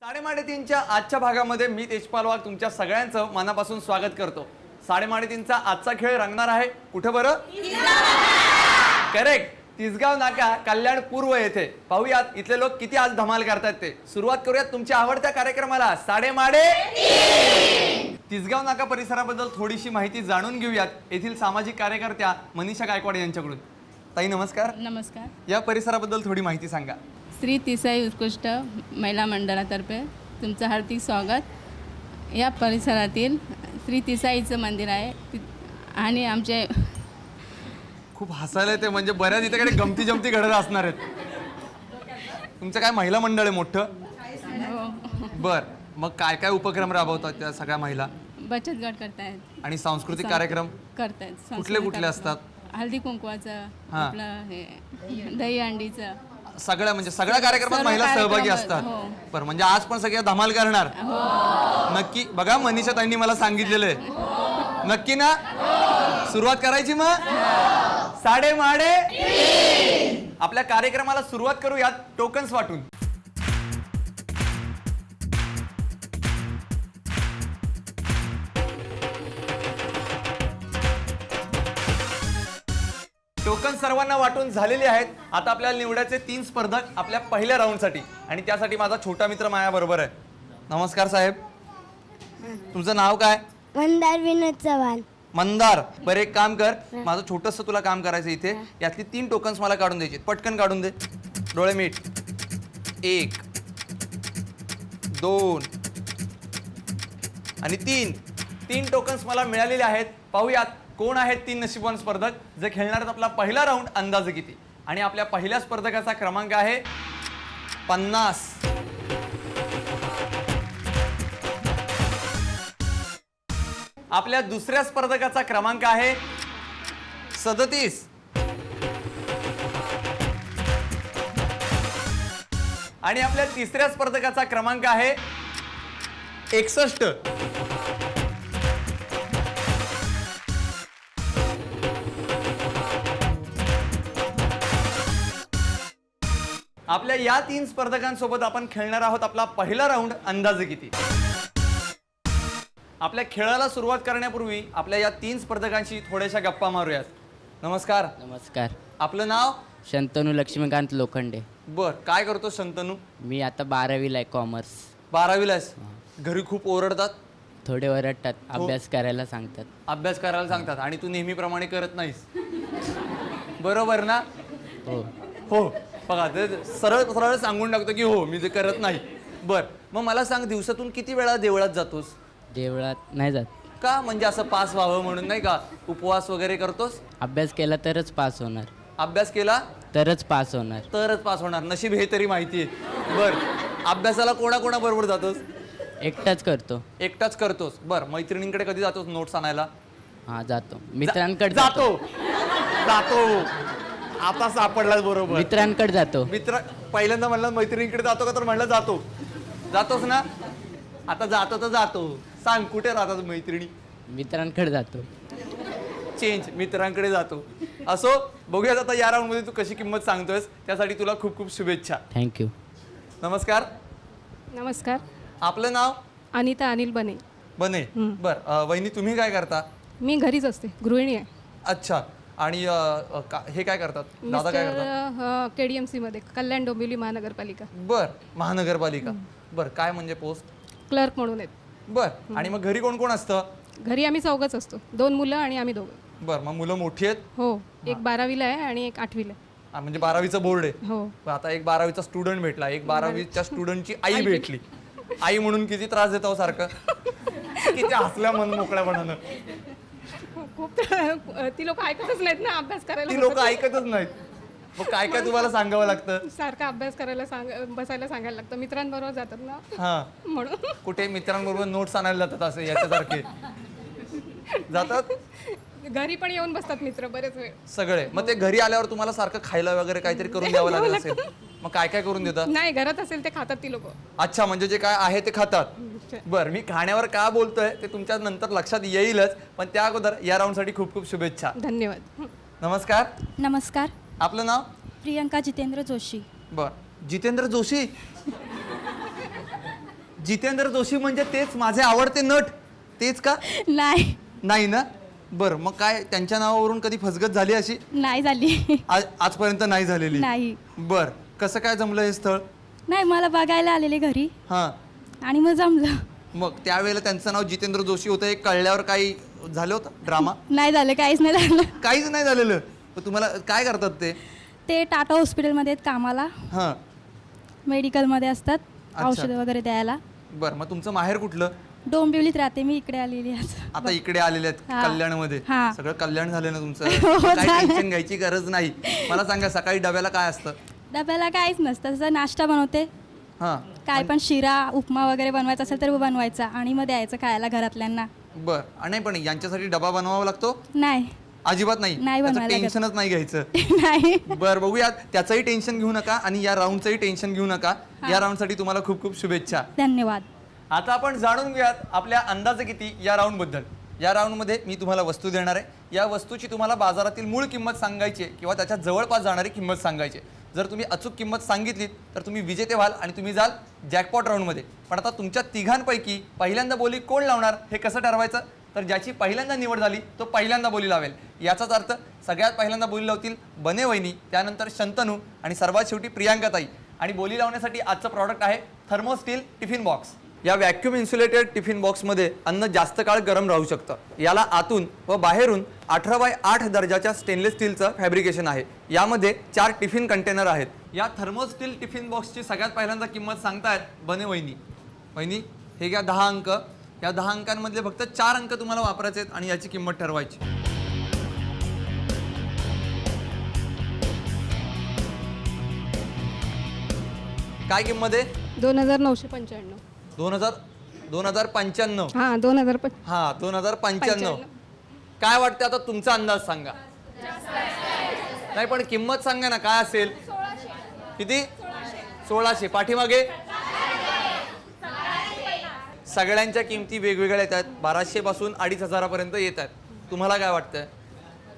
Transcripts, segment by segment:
साडेमाडेतीनच्या आजच्या भागामध्ये मी तेजपाल वाघ तुमच्या सगळ्यांचं मनापासून स्वागत करतो। साडेमाडेतीनचा आजचा खेळ रंगणार आहे कुठे बरं? करेक्ट, तिसगाव नाका, कल्याण पूर्व येथे। पाहूयात इथले लोक किती आज धमाल करतात ते। सुरुवात करूयात तुमच्या आवडत्या कार्यक्रमाला साडेमाडे। तिसगाव नाका परिसराबद्दल थोडीशी माहिती जाणून घेऊयात येथील सामाजिक कार्यकर्त्या मनीषा गायकवाड यांच्याकडून। ताई नमस्कार। नमस्कार। या परिसराबद्दल थोडी माहिती सांगा। श्री तिसाई उत्कृष्ट महिला मंडळातर्फे तुमचं हार्दिक स्वागत। या परिसरातील श्री तिसाईचं मंदिर आहे आणि आमचे खूप हसायला येते, म्हणजे बऱ्याच इथे गमती जमती घडत असणार आहेत। तुमचं काय महिला मंडळ आहे मोठं? बर, मग काय काय उपक्रम राबवतात त्या सगळ्या महिला? बचत गट करतायत आणि सांस्कृतिक कार्यक्रम करतायत। कुठले कुठले असतात? हळदी कुंकवाचं, आपलं हे दही अंडीचं, सगळ्या म्हणजे सगळ्या कार्यक्रमात सर्व महिला सहभागी कार्यक्रमात, असतात। हो। बरं, म्हणजे आज पण सगळ्या धमाल करणार? नक्की। बघा मनीषा ताईंनी मला सांगितलेलं आहे, नक्की ना? सुरुवात करायची मग साडेमाडे। आपल्या कार्यक्रमाला सुरुवात करूयात टोकन्स वाटून। टोकन सर्वांना वाटून झालेले आहेत। आता आपल्याला निवडायचे 3 स्पर्धक आपल्या पहिल्या राऊंडसाठी, आणि त्यासाठी माझा छोटा मित्र माझ्या बरोबर आहे। नमस्कार साहेब, तुझं नाव काय? मंदार विनोद चव्हाण। मंदार, बरं एक काम कर, माझं छोटंसं तुला काम करायचं इथे। यातली 3 टोकन्स मला काढून द्यायचे, पटकन काढून दे। डोळे मीट। 1 2 आणि 3 टोकन्स मला मिळालेले आहेत। पाहूयात कोण आहेत 3 नशीबवान स्पर्धक जे खेळणार आहेत आपला पहिला राऊंड अंदाजे किती। आणि आपल्या पहिल्या स्पर्धकाचा क्रमांक आहे 50। आपल्या दुसऱ्या स्पर्धकाचा क्रमांक आहे 37। आणि आपल्या तिसऱ्या स्पर्धकाचा क्रमांक आहे 61। आपल्या या 3 स्पर्धकांसोबत आपण खेळणार आहोत आपला पहिला राऊंड अंदाजे किती। आपल्या खेळाला सुरुवात करण्यापूर्वी आपल्या या 3 स्पर्धकांशी थोड्याशा गप्पा मारूयात। नमस्कार। नमस्कार। आपलं नाव? शंतनू लक्ष्मीकांत लोखंडे। बर, काय करतो शंतनू? मी आता 12वीला आहे, कॉमर्स। 12वीला आहेस? घरी खूप ओरडतात? थोडे ओरडतात, अभ्यास करायला सांगतात। अभ्यास करायला सांगतात आणि तू नेहमीप्रमाणे करत नाहीस, बरोबर ना? हो हो, बघा ते सरळ सरळ सांगून टाकतो की हो मी ते करत नाही। बर, मग मला सांग, दिवसातून किती वेळा देवळात जातोस? देवळात नाही जात। का? म्हणजे असं पास व्हावं म्हणून नाही का? उपवास वगैरे करतोस? अभ्यास केला तरच पास होणार। अभ्यास केला तरच पास होणार। तरच पास होणार, नशीब हे तरी माहिती आहे। बर, अभ्यासाला कोणाकोणाबरोबर जातोस? एकटाच करतो। एकटाच करतोस? बर, मैत्रिणींकडे कधी जातोस नोट्स आणायला? हा जातो, मित्रांकडे जातो। आता सापडलाच बरोबर, मित्रांकडे जातो। मित्र पहिल्यांदा म्हणलं मैत्रिणींकडे जातो का, तर म्हणलं जातो। जातोस ना? आता जातो तर जातो। सांग कुठे राहतात मैत्रिणी? मित्रांकडे जातो। चेंज, मित्रांकडे जातो। असो, बघूयात आता या राऊंड मध्ये तू कशी किंमत सांगतोयस, त्यासाठी तुला खूप खूप शुभेच्छा। थँक्यू। नमस्कार। नमस्कार। आपलं नाव? अनिता अनिल बने। बने। बर, वहिनी तुम्ही काय करता? मी घरीच असते, गृहिणी आहे। अच्छा, आणि हे काय करतात? दादा काय करतात? KDMC मध्ये, कल्याण डोंबिवली महानगरपालिका। बर, महानगरपालिका। बर, काय म्हणजे पोस्ट? क्लर्क म्हणून आहेत। बर, आणि मग घरी कोण कोण असतं? घरी आम्ही 4घच असतो, 2 मुलं आणि आम्ही 2। बर, मग मुलं मोठी आहेत? हो, एक 12वीला आहे आणि एक 8वीला आहे। म्हणजे 12वीचं बोर्ड आहे? हो। आता एक 12वीचा स्टुडंट भेटला, एक 12वीच्या स्टुडंटची आई भेटली। आई म्हणून किती त्रास देतो सारखं, किती हसल्या मन मोकळ्यापणानं। खूप ती लोक ऐकतच नाहीत ना अभ्यास करायला। ती लोक ऐकतच नाहीत, मग काय काय तुम्हाला सांगावं लागतं? सारखं अभ्यास करायला बसायला सांगायला लागतं, मित्रांबरोबर जातात ना। हा, म्हणून कुठे मित्रांबरोबर नोट्स आणायला जातात असे याच्यासारखे जातात? घरी पण येऊन बसतात मित्र बरेच वेळ सगळे। मग ते घरी आल्यावर तुम्हाला सारखं खायला वगैरे काहीतरी करून द्यावं लागत असेल, मग काय काय करून देतात? नाही, घरात असेल ते खातात ती लोक। अच्छा, म्हणजे जे काय आहे ते खातात। बर, मी खाण्यावर का बोलतोय ते तुमच्या नंतर लक्षात येईलच, पण त्या अगोदर या राऊंड साठी खूप खूप शुभेच्छा। धन्यवाद। नमस्कार। नमस्कार। आपलं नाव? प्रियंका जितेंद्र जोशी। बर, जितेंद्र जोशी? जितेंद्र जोशी म्हणजे तेच माझे आवडते नट, तेच का? नाही नाही ना? बरं, मग काय त्यांच्या नावावरून कधी फसगत झाली अशी? नाही झाली. आजपर्यंत नाही झालेली. नाही. बर, कसं काय जमलं हे स्थळ? नाही, मला बघायला आलेले घरी हा, आणि मग जमलं. मग त्यावेळेला त्यांचं नाव जितेंद्र जोशी होतं हे कळल्यावर काही झालं होतं ड्रामा? नाही झालं, काहीच नाही झालं. काहीच नाही झालेलं. पण तुम्हाला काय करतात ते? ते टाटा हॉस्पिटलमध्ये आहेत कामाला, हा, मेडिकलमध्ये असतात, अच्छा. औषधं वगैरे द्यायला. बरं, मग तुमचं माहेर कुठलं? डोंबिवलीत राहते मी, इकडे आलेली आहे. आता इकडे आलेले आहेत हा. कल्याणमध्ये. हा. सगळं कल्याण झालं ना तुमचं? हो, काही झालं. टेन्शन घ्यायची गरज नाही. मला सांगा, सकाळी डब्याला काय असतं? डब्याला काहीच नसतं, तसं नाश्ता बनवते. हा, काय पण शिरा उपमा वगैरे बनवायचा असेल तर बनवायचा आणि मग द्यायचं खायला घरातल्यांना. बर. नाही, पण यांच्यासाठी डबा बनवावा लागतो? नाही. अजिबात नाही. नाही त्याचं बनवायला लागत. टेन्शनच नाही घ्यायचं. नाही. बर, बघूयात. त्याचंही टेन्शन घेऊ नका आणि या राऊंडचंही टेन्शन घेऊ नका. या राऊंडसाठी तुम्हाला खूप खूप शुभेच्छा. धन्यवाद. आता आपण जाणून घेऊयात आपल्या अंदाजे किती या राऊंड बद्दल. या राऊंडमध्ये मी तुम्हाला वस्तू देणार आहे. या वस्तूची तुम्हाला बाजारातील मूळ किंमत सांगायची आहे किंवा त्याच्या जवळपास जाणारी किंमत सांगायची आहे. जर तुम्ही अचूक किंमत सांगितलीत तर तुम्ही विजेते व्हाल आणि तुम्ही जाल जॅकपॉट राऊंडमध्ये. पण आता तुमच्या तिघांपैकी पहिल्यांदा बोली कोण लावणार हे कसं ठरवायचं? तर ज्याची पहिल्यांदा निवड झाली तो पहिल्यांदा बोली लावेल. याचाच अर्थ सगळ्यात पहिल्यांदा बोली लावतील बने वहिनी, त्यानंतर शंतनू आणि सर्वात शेवटी प्रियांकाताई. आणि बोली लावण्यासाठी आजचं प्रॉडक्ट आहे थर्मोस्टील टिफिन बॉक्स. या व्हॅक्यूम इन्सुलेटेड टिफिन बॉक्समध्ये अन्न जास्त काळ गरम राहू शकतं. याला आतून व बाहेरून 18x8 दर्जाच्या स्टेनलेस स्टीलचं फॅब्रिकेशन आहे. यामध्ये 4 टिफिन कंटेनर आहेत. या थर्मोस्टील टिफिन बॉक्सची सगळ्यात पहिल्यांदा किंमत सांगतायत बने वहिनी. वहिनी, हे घ्या 10 अंक. या 10 अंकांमधले फक्त 4 अंक तुम्हाला वापरायचे आहेत आणि याची किंमत ठरवायची. काय किंमत आहे? 2995. 2095. हा 2005. हा, 2095. काय वाटतं आता तुमचा अंदाज सांगा. नाही, पण किंमत सांगा ना, काय असेल? किती? 1600. पाठीमागे सगळ्यांच्या किमती वेगवेगळ्या येतात. 1200 पासून 2500 पर्यंत येत आहेत. तुम्हाला काय वाटतंय?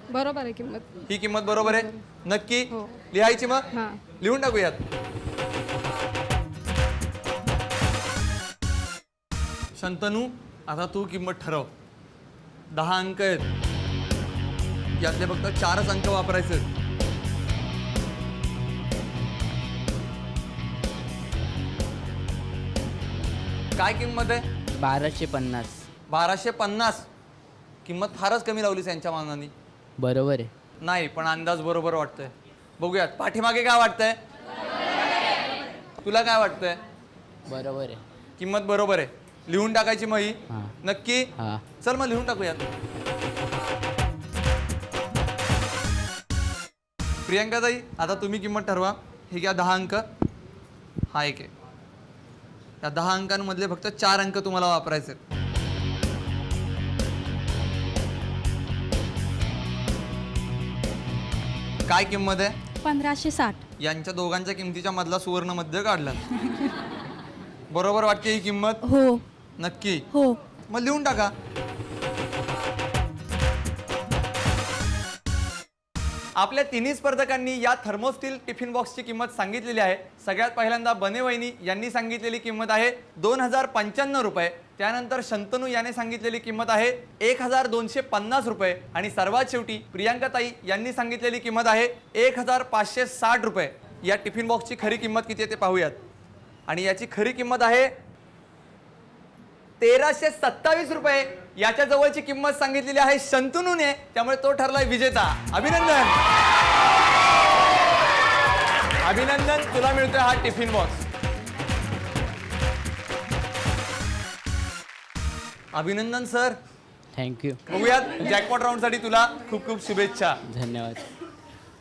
बरोबर आहे किंमत. ही किंमत बरोबर आहे नक्की? हो. लिहायची मग? हा. लिहून टाकूयात. शंतनू, आता तू किंमत ठरव. 10 अंक आहेत, यातले फक्त 4च अंक वापरायचे. काय किंमत आहे? 1250. 1250. किंमत फारच कमी लावलीस यांच्या मानाने. बरोबर आहे. नाही, पण अंदाज बरोबर वाटतोय. बघूयात पाठीमागे काय वाटतंय. तुला काय वाटतंय? बरोबर आहे. किंमत बरोबर आहे. लिहून टाकायची मग ही? हां. नक्की? हां. चल मग लिहून टाकूयात. प्रियांकाताई, आता तुम्ही किंमत ठरवा. हे घ्या 10 अंक. हा एक आहे. या 10 अंकांमधले फक्त 4 अंक तुम्हाला वापरायचे. काय किंमत आहे? 1560. यांच्या दोघांच्या किमतीच्या मधला सुवर्ण मध्य काढला. बरोबर वाटते ही किंमत? हो. नक्की? हो. मग लिहून टाका. आपल्या तिन्ही स्पर्धकांनी या थर्मोस्टील टिफिन बॉक्सची किंमत सांगितलेली आहे. सगळ्यात पहिल्यांदा बने वहिनी यांनी सांगितलेली किंमत आहे 2055 रुपये. त्यानंतर शंतनू याने सांगितलेली किंमत आहे 1250 रुपये. आणि सर्वात शेवटी प्रियांकाताई यांनी सांगितलेली किंमत आहे 1560 रुपये. या टिफिन बॉक्सची खरी किंमत किती आहे ते पाहूयात. आणि याची खरी किंमत आहे 1327 रुपये. याच्या जवळची किंमत सांगितलेली आहे शंतनूने, त्यामुळे तो ठरलाय विजेता. अभिनंदन. अभिनंदन, तुला मिळतोय हा टिफिन बॉक्स. अभिनंदन सर. थँक्यू. बघूयात जॅकपॉट राऊंडसाठी तुला खूप खूप शुभेच्छा. धन्यवाद.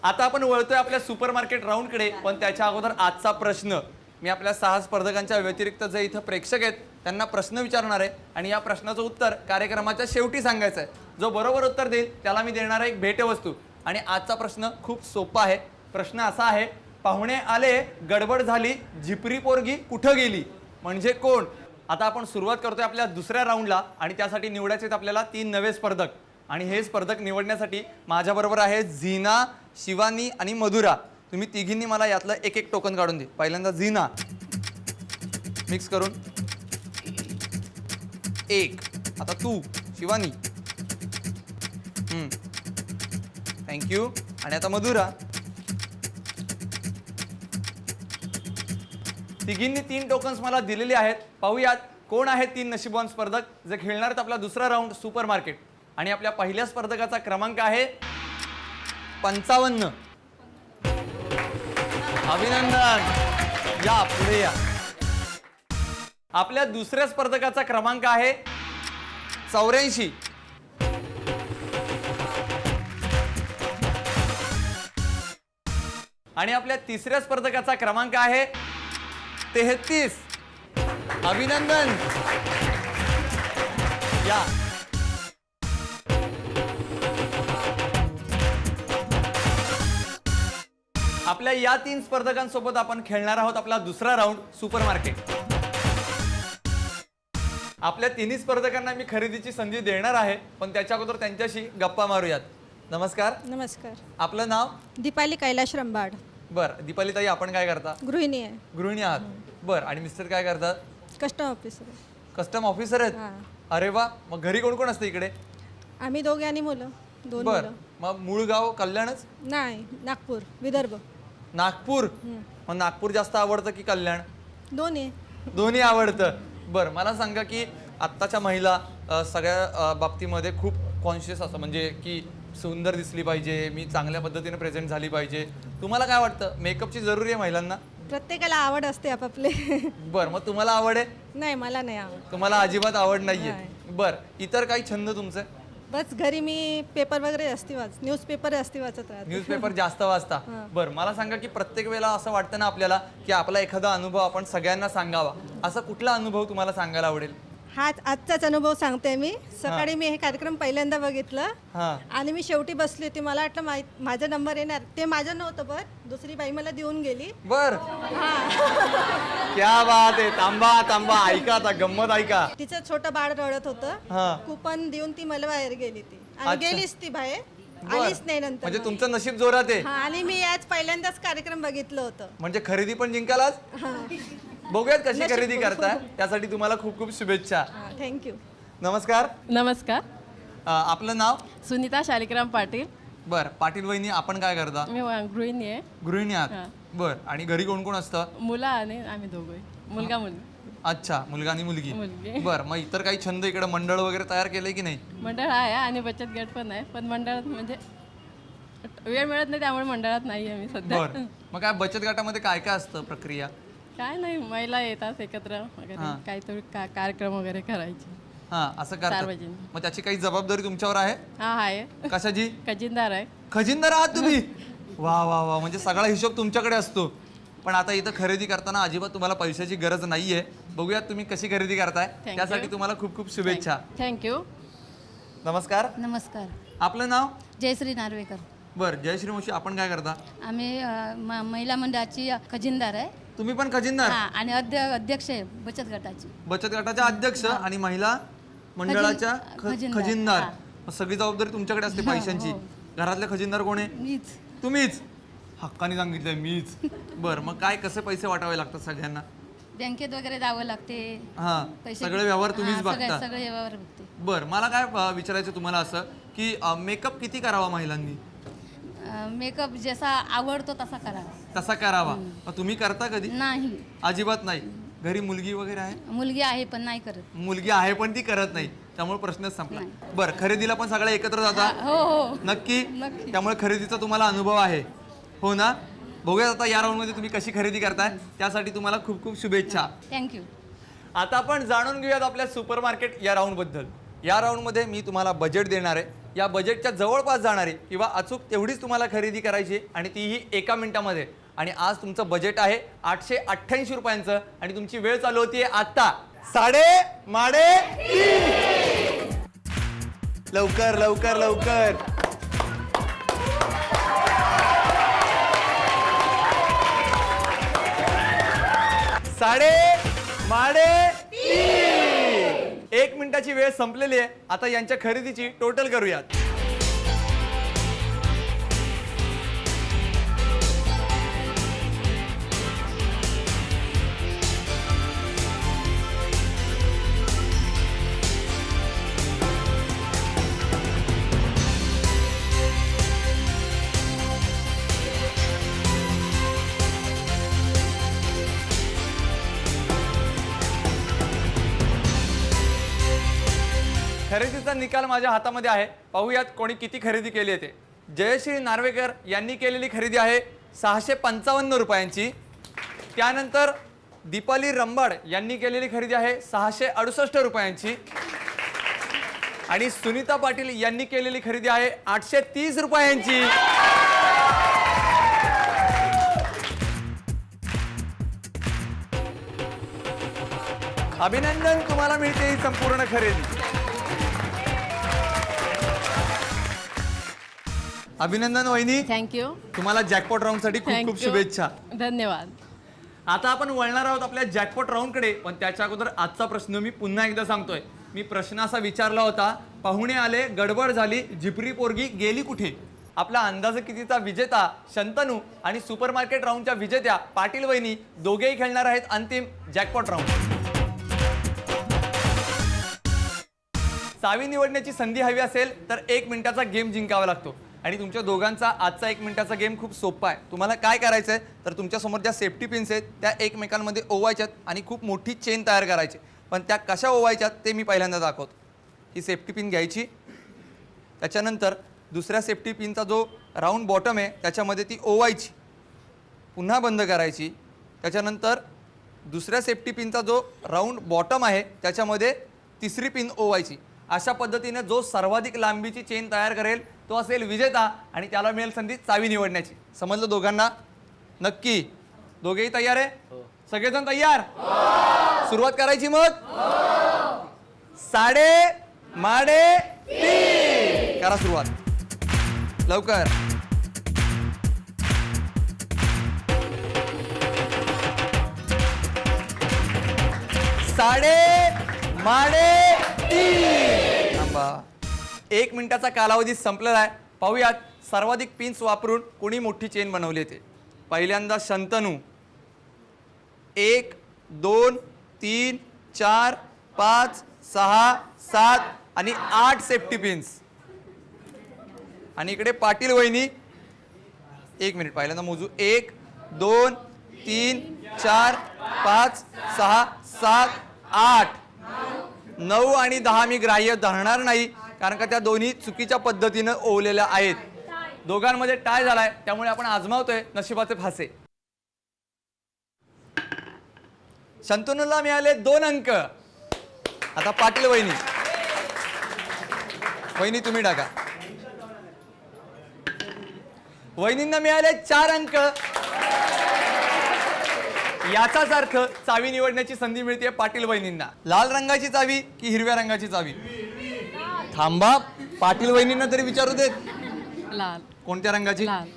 आता आपण वळतोय आपल्या सुपर मार्केट राऊंडकडे, पण त्याच्या अगोदर आजचा प्रश्न. मी आपल्या 6 स्पर्धकांच्या व्यतिरिक्त जे इथं प्रेक्षक आहेत त्यांना प्रश्न विचारणार आहे आणि या प्रश्नाचं उत्तर कार्यक्रमाच्या शेवटी सांगायचं आहे. जो बरोबर उत्तर देईल त्याला मी देणार आहे एक भेटवस्तू. आणि आजचा प्रश्न खूप सोपा आहे. प्रश्न असा आहे, पाहुणे आले, गडबड झाली, झिपरी पोरगी कुठं गेली, म्हणजे कोण? आता आपण सुरुवात करतोय आपल्या दुसऱ्या राऊंडला आणि त्यासाठी निवडायचे आहेत आपल्याला 3 नवे स्पर्धक. आणि हे स्पर्धक निवडण्यासाठी माझ्याबरोबर आहे झीना, शिवानी आणि मधुरा. तुम्ही तिघींनी मला यातलं एक एक टोकन काढून दे. पहिल्यांदा झीना, मिक्स करून 1. आता तू शिवानी. थँक्यू. आणि आता मधुरा. तिघींनी 3 टोकन्स मला दिलेले आहेत. पाहूयात कोण आहेत 3 नशीबवान स्पर्धक जे खेळणार आहेत आपला दुसरा राऊंड सुपर मार्केट. आणि आपल्या पहिल्या स्पर्धकाचा क्रमांक आहे 55. अभिनंदन. या पुढे या. आपल्या दुसऱ्या स्पर्धकाचा क्रमांक आहे 84. आणि आपल्या तिसऱ्या स्पर्धकाचा क्रमांक आहे 33. अभिनंदन. या. आपल्या या 3 स्पर्धकांसोबत आपण खेळणार आहोत आपला दुसरा राऊंड सुपर मार्केट. आपल्या 3 स्पर्धकांना मी खरेदीची संधी देणार आहे, पण त्याच्या अगोदर त्यांच्याशी गप्पा मारूयात. नमस्कार. नमस्कार. आपलं नाव? दीपाली कैलाश रंबाड. बरं. दीपाली ताई, आपण काय करता? गृहिणी आहे. गृहिणी आहात. बरं. आणि मिस्टर काय करतात? Custom officer. कस्टम ऑफिसर आहेत. अरे वा. मग घरी कोण कोण असतं इकडे? आम्ही दोघे आणि मुलं. 2 बरं. मुलं. मग मूळ गाव कल्याणच? नाही, नागपूर, विदर्भ. नागपूर. मग नागपूर जास्त आवडतं की कल्याण? दोन्ही. दोन्ही आवडतं. बरं. मला सांगा की आत्ताच्या महिला सगळ्या बाबतीमध्ये खूप कॉन्शियस असं, म्हणजे की सुंदर दिसली पाहिजे, मी चांगल्या पद्धतीने प्रेझेंट झाली पाहिजे. तुम्हाला काय वाटतं, मेकअपची जरुरी आहे महिलांना? प्रत्येकाला आवड असते आपापले. बरं. मग तुम्हाला आवड आहे? नाही, मला नाही आवड. तुम्हाला अजिबात आवड नाहीये. बरं. इतर काही छंद तुमचे? बस घरी मी पेपर वगैरे असते न्यूजपेपर असते वाचत राहते. न्यूजपेपर जास्त वाचता. बरं. मला सांगा की प्रत्येक वेळेला असं वाटतं ना आपल्याला की आपला एखादा अनुभव आपण सगळ्यांना सांगावा. असा कुठला अनुभव तुम्हाला सांगायला आवडेल? हाच आजचाच अनुभव सांगते मी. सकाळी मी हे कार्यक्रम पहिल्यांदा बघितलं आणि मी शेवटी बसली होती. मला वाटलं माझा नंबर येणार, ते माझं नव्हतं, पण दुसरी बाई मला देऊन गेली. बर. क्या बात आहे. थांबा थांबा, ऐका आता गंमत ऐका. तिचं छोटं बाळ रडत होतं. कुपन देऊन ती मला बाहेर गेली ती आणि गेलीच ती बाहेर, आलीच नाही नंतर. म्हणजे तुमचं नशीब जोरात आहे. आणि मी आज पहिल्यांदाच कार्यक्रम बघितलं होतं. म्हणजे खरेदी पण जिंकाल. बघूयात कशी खरेदी करताय. त्यासाठी तुम्हाला खूप खूप शुभेच्छा. थँक्यू. नमस्कार. नमस्कार. आपलं नाव? सुनीता शालिग्राम पाटील. बर. पाटील वहिनी, आपण काय करता? मी गृहिणी आहे. गृहिणी आहात. बर. आणि घरी कोण कोण असतं? मुलं आणि आम्ही दोघे, मुलगा मुलगी. अच्छा. मुलगा आणि मुलगी. मुलगी. बर. मग इतर काही छंद इकडे मंडळ वगैरे तयार केलंय की नाही? मंडळ आहे आणि बचत गट पण आहे, पण मंडळात म्हणजे वेळ मिळत नाही, त्यामुळे मंडळात नाही आहे मी सध्या. बर. मग काय बचत गटामध्ये काय काय असतं प्रक्रिया? काय नाही, महिला येतात एकत्र वगैरे, काहीतरी कार्यक्रम वगैरे करायचे. असं करतात. सार्वजनिक. मग त्याची काही जबाबदारी तुमच्यावर आहे? आहे. कशाची? खजिनदार आहे. खजिनदार आहात तुम्ही? वा वा वा. म्हणजे सगळा हिशोब तुमच्याकडे असतो. पण आता इथं खरेदी करताना अजिबात तुम्हाला पैशाची गरज नाहीये. बघूयात तुम्ही कशी खरेदी करताय. त्यासाठी तुम्हाला खूप खूप शुभेच्छा. थँक्यू. नमस्कार. नमस्कार. आपलं नाव? जयश्री नार्वेकर. बरं. जयश्री मावशी, आपण काय करता? आम्ही महिला मंडळाची खजिनदार आहे. तुम्ही पण खजिनदार? आणि अध्यक्ष आहे बचत गटाची. बचत गटाच्या अध्यक्ष आणि महिला मंडळाच्या खजिनदार. सगळी जबाबदारी तुमच्याकडे असते पैशांची. घरातले खजिनदार कोण आहे? मीच. तुम्हीच? हक्काने सांगितलंय मीच. बरं. मग काय कसे पैसे वाटावे लागतात सगळ्यांना? बँकेत वगैरे जावं लागते. सगळे व्यवहार तुम्हीच बघता? सगळे व्यवहार बघते. बरं. मला काय विचारायचं तुम्हाला असं की मेकअप किती करावा महिलांनी? मेकअप जसा आवडतो तसा करावा. तसा करावा. तुम्ही करता कधी? नाही, अजिबात नाही. घरी मुलगी वगैरे आहे? मुलगी आहे पण नाही करत. मुलगी आहे पण ती करत नाही, त्यामुळे प्रश्नच संपला. बरं. खरेदीला पण सगळे एकत्र जाता? हो. नक्की. त्यामुळे खरेदीचा तुम्हाला अनुभव आहे, हो ना? बघूयात आता या राऊंडमध्ये तुम्ही कशी खरेदी करताय. त्यासाठी तुम्हाला खूप खूप शुभेच्छा. थँक्यू. आता आपण जाणून घेऊयात आपल्या सुपर मार्केट या राऊंडबद्दल. या राऊंडमध्ये मी तुम्हाला बजेट देणार आहे. या बजेटच्या जवळपास जाणारी किंवा अचूक तेवढीच तुम्हाला खरेदी करायची आणि तीही 1 मिनिटामध्ये. आणि आज तुमचं बजेट आहे 888 रुपयांचं आणि तुमची वेळ चालू होतीये आता 3:30. लवकर लवकर लवकर. साडे 1 मिनिटाची वेळ संपलेली आहे. आता यांच्या खरेदीची टोटल करूयात. खरेदीचा निकाल माझ्या हातामध्ये आहे. पाहूयात कोणी किती खरेदी केली आहे ते. जयश्री नार्वेकर यांनी केलेली खरेदी आहे 655 रुपयांची. त्यानंतर दीपाली रंबाड यांनी केलेली खरेदी आहे 668 रुपयांची. आणि सुनीता पाटील यांनी केलेली खरेदी आहे 830 रुपयांची. अभिनंदन, तुम्हाला मिळते ही संपूर्ण खरेदी. अभिनंदन वहिनी, थँक्यू. तुम्हाला जॅकपॉट राऊंड साठी खूप खूप शुभेच्छा. धन्यवाद. आता आपण वळणार आहोत आपल्या जॅकपॉट राऊंडकडे, पण त्याच्या अगोदर आजचा प्रश्न मी पुन्हा एकदा सांगतोय. मी प्रश्न असा विचारला होता, पाहुणे आले, गडबड झाली, झिपरी पोरगी गेली कुठे? आपला अंदाज कितीचा विजेता शंतनू आणि सुपरमार्केट राऊंडच्या विजेत्या पाटील वहिनी दोघेही खेळणार आहेत अंतिम जॅकपॉट राऊंड. चावी निवडण्याची संधी हवी असेल तर 1 मिनिटाचा गेम जिंकावा लागतो. आणि तुमच्या दोघांचा आजचा 1 मिनिटाचा गेम खूप सोपा आहे. तुम्हाला काय करायचं आहे तर तुमच्या समोर ज्या सेफ्टी पिन्स आहेत त्या एकमेकांमध्ये ओवायच्यात आणि खूप मोठी चेन तयार करायची. पण त्या कशा ओवायच्यात ते मी पहिल्यांदा दाखवतो. ही सेफ्टी पिन घ्यायची, त्याच्यानंतर दुसऱ्या सेफ्टी पिनचा जो राऊंड बॉटम आहे त्याच्यामध्ये ती ओवायची, पुन्हा बंद करायची. त्याच्यानंतर दुसऱ्या सेफ्टी पिनचा जो राऊंड बॉटम आहे त्याच्यामध्ये तिसरी पिन ओवायची. अशा पद्धतीने जो सर्वाधिक लांबीची चेन तयार करेल तो असेल विजेता आणि त्याला मिळेल संधी चावी निवडण्याची. समजलं दोघांना? नक्की? दोघेही तयार आहे? सगळेजण तयार? सुरुवात करायची मग. साडे माडे तीन करा सुरुवात लवकर. साडे माडे तीन. थांबा. 1 मिनिटाचा कालावधी संपलेला आहे. पाहूयात सर्वाधिक पिन्स वापरून कोणी मोठी चेन बनवली ते. पहिल्यांदा शंतनू. 1 2 3 4 5 6 7 आणि 8 सेफ्टी पिन्स. आणि इकडे पाटील वहिनी. 1 मिनिट, पहिल्यांदा मोजू. 1 2 3 4 5 6 7 8 9 आणि 10 मी ग्राह्य धरणार नाही कारण का त्या दोन्ही चुकीच्या पद्धतीनं ओवलेल्या आहेत. दोघांमध्ये टाय झालाय त्यामुळे आपण आजमावतोय नशिबाचे फासे. शंतनूला मिळाले 2 अंक. आता पाटील वहिनी. वहिनी तुम्ही टाका. वहिनींना मिळाले 4 अंक. याचाच अर्थ चावी निवडण्याची संधी मिळते पाटील वहिनींना. लाल रंगाची चावी की हिरव्या रंगाची चावी? थांबा, पाटील वहिनींना तरी विचारू देत. लाल. कोणत्या रंगाची? लाल.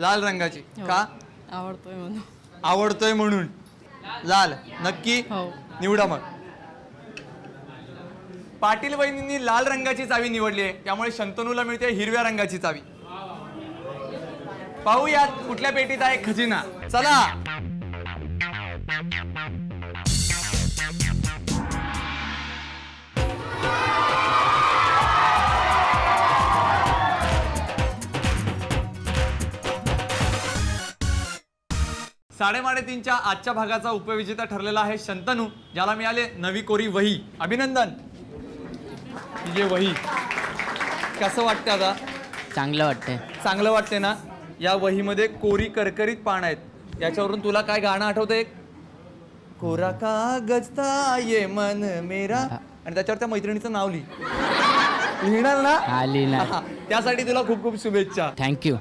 लाल रंगाची. का? आवडतोय म्हणून. आवडतोय म्हणून. लाल नक्की? हो. निवडा मग. पाटील वहिनींनी लाल रंगाची चावी निवडली आहे त्यामुळे शंतनूला मिळते हिरव्या रंगाची चावी. पाहूयात कुठल्या पेटीत आहे खजिना. चला. साडेमाडे तीनच्या आजच्या भागाचा उपविजेता ठरलेला आहे शंतनू, ज्याला मिळाले नवी कोरी वही. अभिनंदन. तुझे वही कसं वाटतं आता? चांगलं वाटतंय. चांगलं वाटते ना? या वहीमध्ये कोरी करकरीत पान आहेत. याच्यावरून तुला काय गाणं आठवतंय? कोरा कागजता ये मन मेरा, आणि त्याच्यावर त्या मैत्रिणीचं नाव लिहिणार ना? आली ना. त्यासाठी तुला खूप खूप शुभेच्छा. थँक्यू.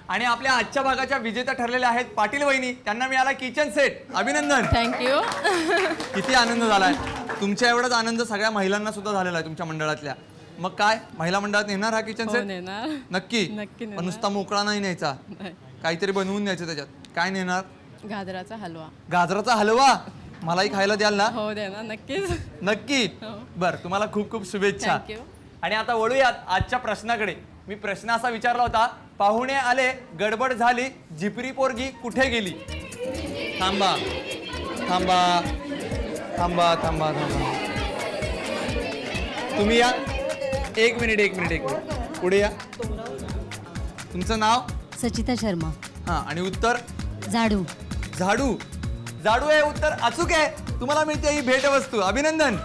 आणि आपल्या आजच्या भागाच्या विजेत्या ठरलेल्या आहेत पाटील वहिनी. त्यांना मिळाला किचन सेट. अभिनंदन. थँक्यू. किती आनंद झालाय. तुमच्या एवढाच आनंद सगळ्या महिलांना सुद्धा झालेला आहे तुमच्या मंडळातल्या. मग काय महिला मंडळात नेणार हा किचन सेट? नक्की? पण नुसता मोकळा नाही न्यायचा, काहीतरी बनवून न्यायचं. त्याच्यात काय नेणार? गाजराचा हलवा. गाजराचा हलवा मलाही खायला द्याल ना? हो दे ना. नक्कीच. नक्की. बर, तुम्हाला खूप खूप शुभेच्छा. आणि आता वळूयात आजच्या प्रश्नाकडे. मी प्रश्न असा विचारला होता, पाहुणे आले, गडबड झाली, झिपरी पोरगी कुठे गेली? थांबा थांबा थांबा थांबा थांबा. तुम्ही या. एक मिनिट पुढे या. तुमचं नाव? सचिता शर्मा. हा, आणि उत्तर? झाडू. झाडू. झाडू हे उत्तर अचूक आहे. तुम्हाला मिळते ही भेटवस्तू. अभिनंदन.